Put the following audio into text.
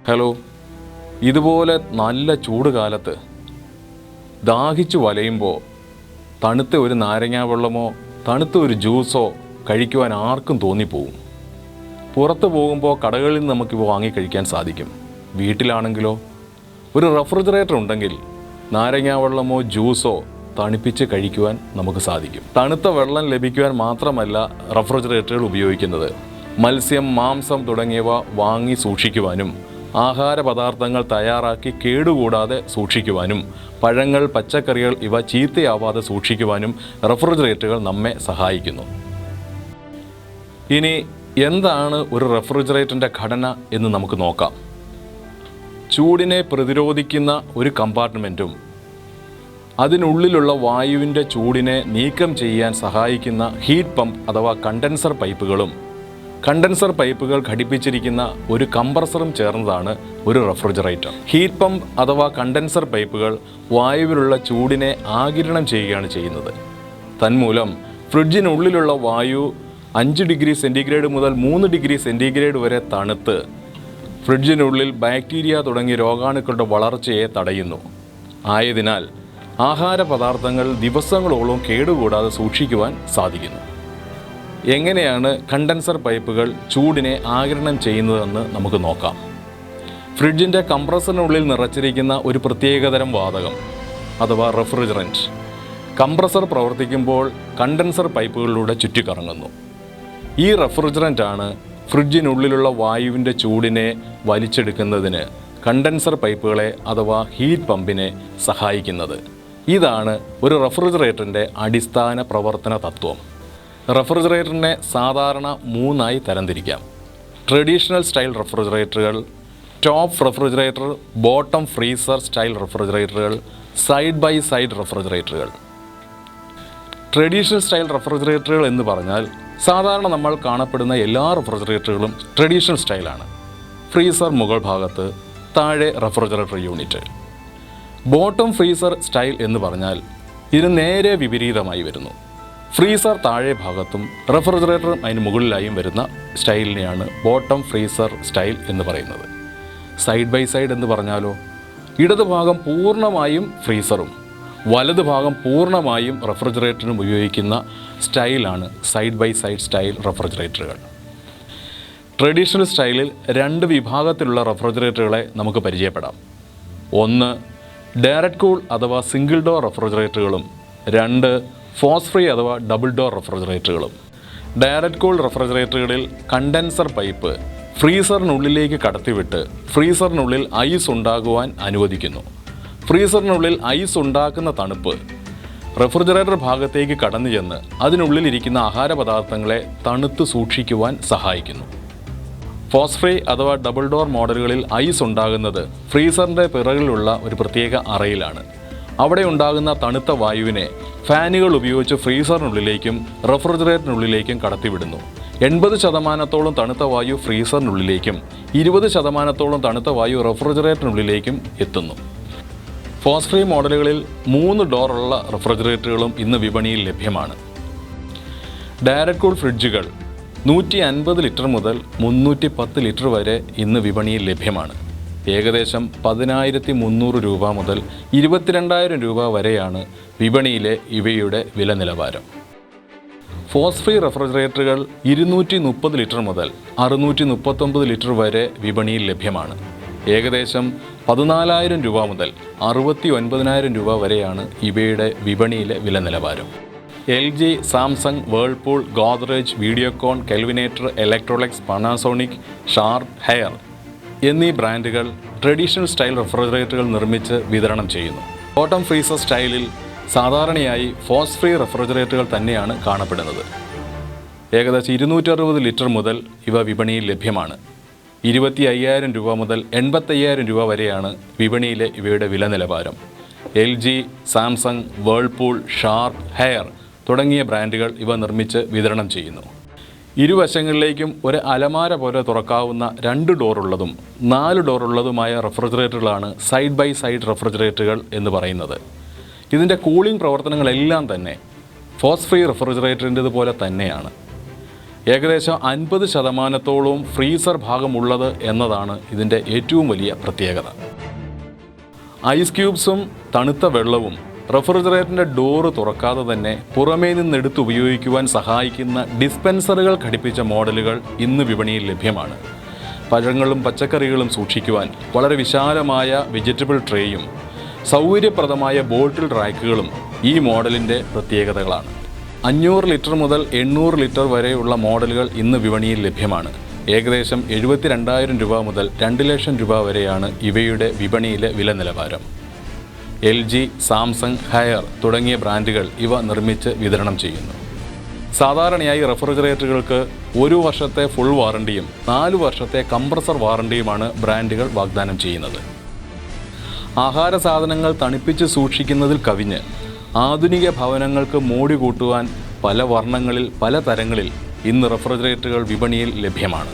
Hello, ഇതുപോലെ നല്ല ചൂട് കാലത്ത് ദാഹിച്ചു വലയുമ്പോൾ തണുത്ത ഒരു നാരങ്ങാ വെള്ളമോ തണുത്ത ഒരു ജ്യൂസോ കഴിക്കുവാൻ ആർക്കും തോന്നിപ്പോവും. പുറത്ത് പോകുമ്പോൾ കടകളിൽ നിന്ന് നമുക്കിപ്പോൾ വാങ്ങിക്കഴിക്കാൻ സാധിക്കും. വീട്ടിലാണെങ്കിലോ ഒരു റെഫ്രിജറേറ്റർ ഉണ്ടെങ്കിൽ നാരങ്ങാ വെള്ളമോ ജ്യൂസോ തണുപ്പിച്ച് കഴിക്കുവാൻ നമുക്ക് സാധിക്കും. തണുത്ത വെള്ളം ലഭിക്കുവാൻ മാത്രമല്ല റെഫ്രിജറേറ്ററുകൾ ഉപയോഗിക്കുന്നത്. മത്സ്യം, മാംസം തുടങ്ങിയവ വാങ്ങി സൂക്ഷിക്കുവാനും ആഹാര പദാർത്ഥങ്ങൾ തയ്യാറാക്കി കേടുകൂടാതെ സൂക്ഷിക്കുവാനും പഴങ്ങൾ, പച്ചക്കറികൾ ഇവ ചീത്തയാവാതെ സൂക്ഷിക്കുവാനും റെഫ്രിജറേറ്ററുകൾ നമ്മെ സഹായിക്കുന്നു. ഇനി എന്താണ് ഒരു റെഫ്രിജറേറ്ററിൻ്റെ ഘടന എന്ന് നമുക്ക് നോക്കാം. ചൂടിനെ പ്രതിരോധിക്കുന്ന ഒരു കമ്പാർട്ട്മെൻറ്റും അതിനുള്ളിലുള്ള വായുവിൻ്റെ ചൂടിനെ നീക്കം ചെയ്യാൻ സഹായിക്കുന്ന ഹീറ്റ് പമ്പ് അഥവാ കണ്ടൻസർ പൈപ്പുകളും കണ്ടൻസർ പൈപ്പുകൾ ഘടിപ്പിച്ചിരിക്കുന്ന ഒരു കംപ്രസറും ചേർന്നതാണ് ഒരു റെഫ്രിജറേറ്റർ. ഹീറ്റ് പമ്പ് അഥവാ കണ്ടൻസർ പൈപ്പുകൾ വായുവിലുള്ള ചൂടിനെ ആഗിരണം ചെയ്യുകയാണ് ചെയ്യുന്നത്. തന്മൂലം ഫ്രിഡ്ജിനുള്ളിലുള്ള വായു 5 ഡിഗ്രി സെൻറ്റിഗ്രേഡ് മുതൽ 3 ഡിഗ്രി സെൻറ്റിഗ്രേഡ് വരെ തണുത്ത് ഫ്രിഡ്ജിനുള്ളിൽ ബാക്ടീരിയ തുടങ്ങിയ രോഗാണുക്കളുടെ വളർച്ചയെ തടയുന്നു. ആയതിനാൽ ആഹാര പദാർത്ഥങ്ങൾ ദിവസങ്ങളോളം കേടുകൂടാതെ സൂക്ഷിക്കുവാൻ സാധിക്കുന്നു. എങ്ങനെയാണ് കണ്ടൻസർ പൈപ്പുകൾ ചൂടിനെ ആഗിരണം ചെയ്യുന്നതെന്ന് നമുക്ക് നോക്കാം. ഫ്രിഡ്ജിൻ്റെ കംപ്രസറിനുള്ളിൽ നിറച്ചിരിക്കുന്ന ഒരു പ്രത്യേകതരം വാതകം അഥവാ റെഫ്രിജറൻറ്റ് കംപ്രസർ പ്രവർത്തിക്കുമ്പോൾ കണ്ടൻസർ പൈപ്പുകളിലൂടെ ചുറ്റിക്കറങ്ങുന്നു. ഈ റെഫ്രിജറൻ്റാണ് ഫ്രിഡ്ജിനുള്ളിലുള്ള വായുവിൻ്റെ ചൂടിനെ വലിച്ചെടുക്കുന്നതിന് കണ്ടൻസർ പൈപ്പുകളെ അഥവാ ഹീറ്റ് പമ്പിനെ സഹായിക്കുന്നത്. ഇതാണ് ഒരു റെഫ്രിജറേറ്ററിൻ്റെ അടിസ്ഥാന പ്രവർത്തന തത്വം. റെഫ്രിജറേറ്ററിനെ സാധാരണ 3ആയി തരംതിരിക്കാം. ട്രഡീഷണൽ സ്റ്റൈൽ റെഫ്രിജറേറ്ററുകൾ, top refrigerator, bottom freezer style റെഫ്രിജറേറ്ററുകൾ, സൈഡ് ബൈ സൈഡ് റെഫ്രിജറേറ്ററുകൾ. ട്രഡീഷണൽ സ്റ്റൈൽ റെഫ്രിജറേറ്ററുകൾ എന്ന് പറഞ്ഞാൽ സാധാരണ നമ്മൾ കാണപ്പെടുന്ന എല്ലാ റെഫ്രിജറേറ്ററുകളും ട്രഡീഷണൽ സ്റ്റൈലാണ്. ഫ്രീസർ മുകൾ ഭാഗത്ത്, താഴെ refrigerator unit. Bottom freezer style എന്ന് പറഞ്ഞാൽ ഇതിന് നേരെ വിപരീതമായി വരുന്നു. ഫ്രീസർ താഴെ ഭാഗത്തും റെഫ്രിജറേറ്ററും അതിന് മുകളിലായും വരുന്ന സ്റ്റൈലിനെയാണ് ബോട്ടം ഫ്രീസർ സ്റ്റൈൽ എന്ന് പറയുന്നത്. സൈഡ് ബൈ സൈഡ് എന്ന് പറഞ്ഞാലോ ഇടത് ഭാഗം പൂർണ്ണമായും ഫ്രീസറും വലത് ഭാഗം പൂർണ്ണമായും റെഫ്രിജറേറ്ററിനും ഉപയോഗിക്കുന്ന സ്റ്റൈലാണ് സൈഡ് ബൈ സൈഡ് സ്റ്റൈൽ റെഫ്രിജറേറ്ററുകൾ. ട്രഡീഷണൽ സ്റ്റൈലിൽ 2 വിഭാഗത്തിലുള്ള റെഫ്രിജറേറ്ററുകളെ നമുക്ക് പരിചയപ്പെടാം. ഒന്ന് ഡയറക്റ്റ് കൂൾ അഥവാ സിംഗിൾ ഡോർ റെഫ്രിജറേറ്ററുകളും 2 ഫോസ് ഫ്രീ അഥവാ ഡബിൾ ഡോർ റെഫ്രിജറേറ്ററുകളും. ഡയറക്റ്റ് കൂൾ റെഫ്രിജറേറ്ററുകളിൽ കണ്ടൻസർ പൈപ്പ് ഫ്രീസറിനുള്ളിലേക്ക് കടത്തിവിട്ട് ഫ്രീസറിനുള്ളിൽ ഐസ് ഉണ്ടാകുവാൻ അനുവദിക്കുന്നു. ഫ്രീസറിനുള്ളിൽ ഐസ് ഉണ്ടാക്കുന്ന തണുപ്പ് റെഫ്രിജറേറ്റർ ഭാഗത്തേക്ക് കടന്നു ചെന്ന് അതിനുള്ളിൽ ഇരിക്കുന്ന ആഹാര പദാർത്ഥങ്ങളെ തണുത്ത് സൂക്ഷിക്കുവാൻ സഹായിക്കുന്നു. ഫോസ് ഫ്രീ അഥവാ ഡബിൾ ഡോർ മോഡലുകളിൽ ഐസ് ഉണ്ടാകുന്നത് ഫ്രീസറിൻ്റെ പിറകിലുള്ള ഒരു പ്രത്യേക അറയിലാണ്. അവിടെ ഉണ്ടാകുന്ന തണുത്ത വായുവിനെ ഫാനുകൾ ഉപയോഗിച്ച് ഫ്രീസറിനുള്ളിലേക്കും റെഫ്രിജറേറ്ററിനുള്ളിലേക്കും കടത്തിവിടുന്നു. 80% തണുത്ത വായു ഫ്രീസറിനുള്ളിലേക്കും 20% തണുത്ത വായു റെഫ്രിജറേറ്ററിനുള്ളിലേക്കും എത്തുന്നു. ഫോസ് ഫ്രീ മോഡലുകളിൽ 3 ഡോറുള്ള റെഫ്രിജറേറ്ററുകളും ഇന്ന് വിപണിയിൽ ലഭ്യമാണ്. ഡയറക്റ്റ് കൂൾ ഫ്രിഡ്ജുകൾ 150 ലിറ്റർ മുതൽ 310 ലിറ്റർ വരെ ഇന്ന് വിപണിയിൽ ലഭ്യമാണ്. ഏകദേശം 10,300 രൂപ മുതൽ 22,000 രൂപ വരെയാണ് വിപണിയിലെ ഇവയുടെ വില നിലവാരം. ഫോസ് ഫ്രീ റെഫ്രിജറേറ്ററുകൾ 230 ലിറ്റർ മുതൽ 639 ലിറ്റർ വരെ വിപണിയിൽ ലഭ്യമാണ്. ഏകദേശം 14,000 രൂപ മുതൽ 69,000 രൂപ വരെയാണ് ഇവയുടെ വിപണിയിലെ വില നിലവാരം. LG, Samsung, Whirlpool, Godrej, Videocon, Kelvinator, Electrolux, Panasonic, Sharp, Haier എന്നീ ബ്രാൻഡുകൾ ട്രഡീഷണൽ സ്റ്റൈൽ റെഫ്രിജറേറ്ററുകൾ നിർമ്മിച്ച് വിതരണം ചെയ്യുന്നു. ബോട്ടം ഫ്രീസർ സ്റ്റൈലിൽ സാധാരണയായി ഫോസ് ഫ്രീ റെഫ്രിജറേറ്ററുകൾ തന്നെയാണ് കാണപ്പെടുന്നത്. ഏകദേശം 260 ലിറ്റർ മുതൽ ഇവ വിപണിയിൽ ലഭ്യമാണ്. 25,000 രൂപ മുതൽ 85,000 രൂപ വരെയാണ് വിപണിയിലെ ഇവയുടെ വില നിലവാരം. LG, Samsung, Whirlpool, sharp, hair തുടങ്ങിയ ബ്രാൻഡുകൾ ഇവ നിർമ്മിച്ച് വിതരണം ചെയ്യുന്നു. ഇരുവശങ്ങളിലേക്കും ഒരു അലമാര പോലെ തുറക്കാവുന്ന 2 ഡോറുള്ളതും 4 ഡോറുള്ളതുമായ റെഫ്രിജറേറ്ററുകളാണ് സൈഡ് ബൈ സൈഡ് റെഫ്രിജറേറ്ററുകൾ എന്ന് പറയുന്നത്. ഇതിൻ്റെ കൂളിംഗ് പ്രവർത്തനങ്ങളെല്ലാം തന്നെ ഫോസ് ഫ്രീ റെഫ്രിജറേറ്ററിൻ്റെതുപോലെ തന്നെയാണ്. ഏകദേശം 50% ഫ്രീസർ ഭാഗമുള്ളത് എന്നതാണ് ഇതിൻ്റെ ഏറ്റവും വലിയ പ്രത്യേകത. ഐസ് ക്യൂബ്സും തണുത്ത വെള്ളവും റെഫ്രിജറേറ്ററിൻ്റെ ഡോറ് തുറക്കാതെ തന്നെ പുറമേ നിന്നെടുത്ത് ഉപയോഗിക്കുവാൻ സഹായിക്കുന്ന ഡിസ്പെൻസറുകൾ ഘടിപ്പിച്ച മോഡലുകൾ ഇന്ന് വിപണിയിൽ ലഭ്യമാണ്. പഴങ്ങളും പച്ചക്കറികളും സൂക്ഷിക്കുവാൻ വളരെ വിശാലമായ വെജിറ്റബിൾ ട്രേയും സൗകര്യപ്രദമായ ബോട്ടിൽ റാക്കുകളും ഈ മോഡലിൻ്റെ പ്രത്യേകതകളാണ്. 500 ലിറ്റർ മുതൽ 800 ലിറ്റർ വരെയുള്ള മോഡലുകൾ ഇന്ന് വിപണിയിൽ ലഭ്യമാണ്. ഏകദേശം 72,000 രൂപ മുതൽ 2 ലക്ഷം രൂപ വരെയാണ് ഇവയുടെ വിപണിയിലെ വില നിലവാരം. LG, സാംസങ്, ഹയർ തുടങ്ങിയ ബ്രാൻഡുകൾ ഇവ നിർമ്മിച്ച് വിതരണം ചെയ്യുന്നു. സാധാരണയായി റെഫ്രിജറേറ്ററുകൾക്ക് 1 വർഷത്തെ ഫുൾ വാറണ്ടിയും 4 വർഷത്തെ കംപ്രസർ വാറണ്ടിയുമാണ് ബ്രാൻഡുകൾ വാഗ്ദാനം ചെയ്യുന്നത്. ആഹാര സാധനങ്ങൾ തണുപ്പിച്ച് സൂക്ഷിക്കുന്നതിൽ കവിഞ്ഞ് ആധുനിക ഭവനങ്ങൾക്ക് മോടി കൂട്ടുവാൻ പല വർണ്ണങ്ങളിൽ പല തരങ്ങളിൽ ഇന്ന് റെഫ്രിജറേറ്ററുകൾ വിപണിയിൽ ലഭ്യമാണ്.